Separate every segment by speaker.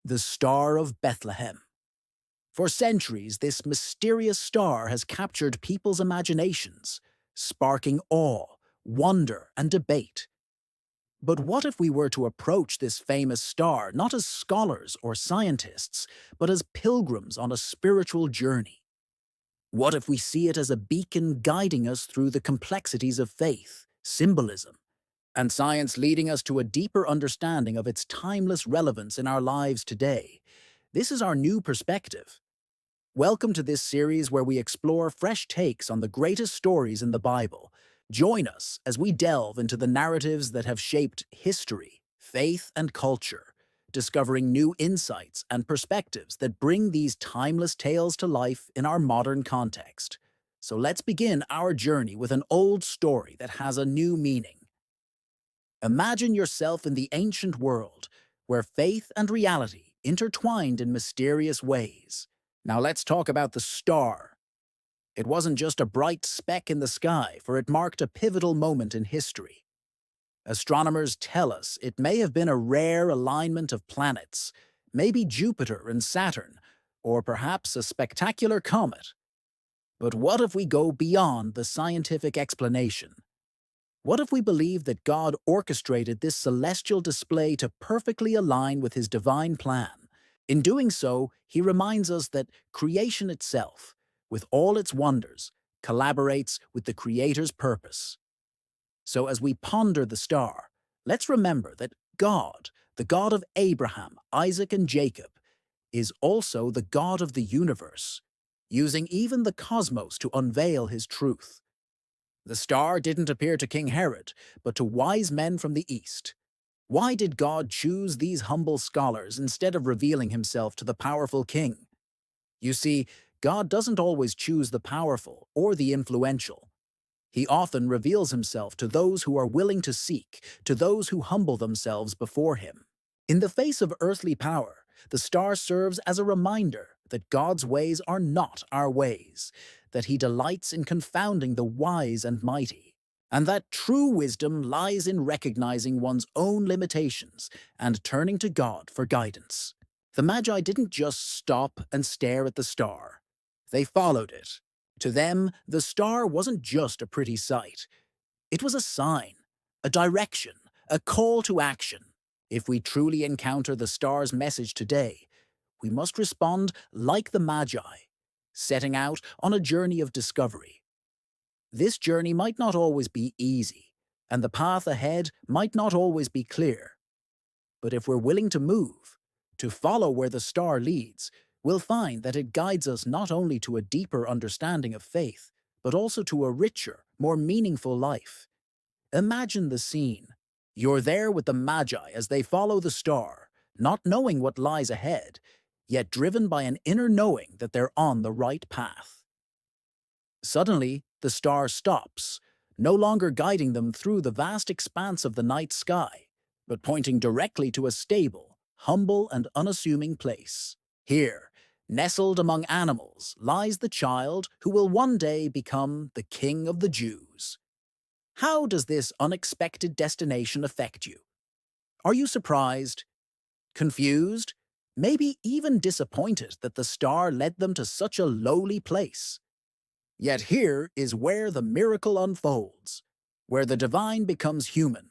Speaker 1: The Star of Bethlehem. For centuries, this mysterious star has captured people's imaginations, sparking awe, wonder, and debate. But what if we were to approach this famous star not as scholars or scientists, but as pilgrims on a spiritual journey? What if we see it as a beacon guiding us through the complexities of faith, symbolism, and science, leading us to a deeper understanding of its timeless relevance in our lives today? This is our new perspective. Welcome to this series where we explore fresh takes on the greatest stories in the Bible. Join us as we delve into the narratives that have shaped history, faith, and culture, discovering new insights and perspectives that bring these timeless tales to life in our modern context. So let's begin our journey with an old story that has a new meaning. Imagine yourself in the ancient world, where faith and reality intertwined in mysterious ways. Now let's talk about the star. It wasn't just a bright speck in the sky, for it marked a pivotal moment in history. Astronomers tell us it may have been a rare alignment of planets, maybe Jupiter and Saturn, or perhaps a spectacular comet. But what if we go beyond the scientific explanation? What if we believe that God orchestrated this celestial display to perfectly align with his divine plan? In doing so, he reminds us that creation itself, with all its wonders, collaborates with the Creator's purpose. So as we ponder the star, let's remember that God, the God of Abraham, Isaac, and Jacob, is also the God of the universe, using even the cosmos to unveil his truth. The star didn't appear to King Herod, but to wise men from the east. Why did God choose these humble scholars instead of revealing himself to the powerful king? You see, God doesn't always choose the powerful or the influential. He often reveals himself to those who are willing to seek, to those who humble themselves before him. In the face of earthly power, the star serves as a reminder that God's ways are not our ways, that he delights in confounding the wise and mighty, and that true wisdom lies in recognizing one's own limitations and turning to God for guidance. The Magi didn't just stop and stare at the star. They followed it. To them, the star wasn't just a pretty sight. It was a sign, a direction, a call to action. If we truly encounter the star's message today, we must respond like the Magi, setting out on a journey of discovery. This journey might not always be easy, and the path ahead might not always be clear. But if we're willing to move, to follow where the star leads, we'll find that it guides us not only to a deeper understanding of faith, but also to a richer, more meaningful life. Imagine the scene. You're there with the Magi as they follow the star, not knowing what lies ahead, yet driven by an inner knowing that they're on the right path. Suddenly, the star stops, no longer guiding them through the vast expanse of the night sky, but pointing directly to a stable, humble, and unassuming place. Here, nestled among animals, lies the child who will one day become the King of the Jews. How does this unexpected destination affect you? Are you surprised, confused, maybe even disappointed that the star led them to such a lowly place? Yet here is where the miracle unfolds, where the divine becomes human,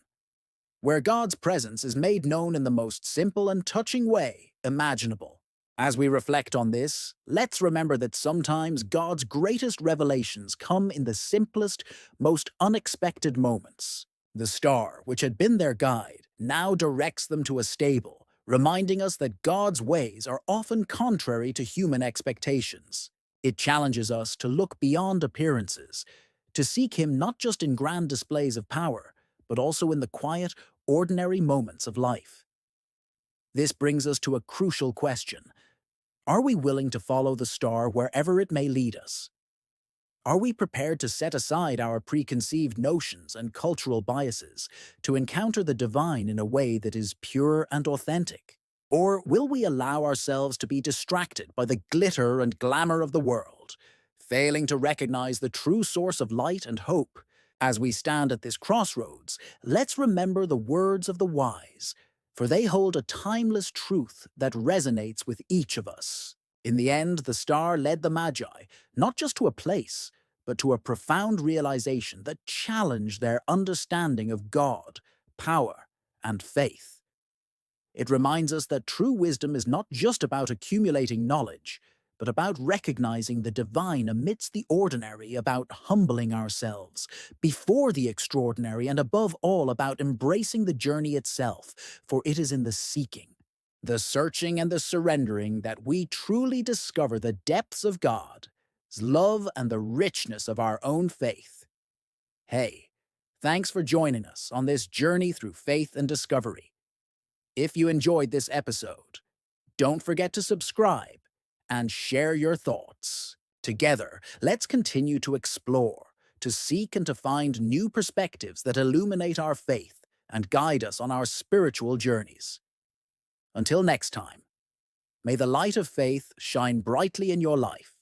Speaker 1: where God's presence is made known in the most simple and touching way imaginable. As we reflect on this, let's remember that sometimes God's greatest revelations come in the simplest, most unexpected moments. The star, which had been their guide, now directs them to a stable, reminding us that God's ways are often contrary to human expectations. It challenges us to look beyond appearances, to seek him not just in grand displays of power, but also in the quiet, ordinary moments of life. This brings us to a crucial question. Are we willing to follow the star wherever it may lead us? Are we prepared to set aside our preconceived notions and cultural biases to encounter the divine in a way that is pure and authentic? Or will we allow ourselves to be distracted by the glitter and glamour of the world, failing to recognize the true source of light and hope? As we stand at this crossroads, let's remember the words of the wise. for they hold a timeless truth that resonates with each of us. In the end, the star led the Magi not just to a place, but to a profound realization that challenged their understanding of God, power, and faith. It reminds us that true wisdom is not just about accumulating knowledge, but about recognizing the divine amidst the ordinary, about humbling ourselves before the extraordinary, and above all, about embracing the journey itself, for it is in the seeking, the searching, and the surrendering that we truly discover the depths of God's love and the richness of our own faith. Hey, thanks for joining us on this journey through faith and discovery. If you enjoyed this episode, don't forget to subscribe and share your thoughts. Together, let's continue to explore, to seek and to find new perspectives that illuminate our faith and guide us on our spiritual journeys. Until next time, may the light of faith shine brightly in your life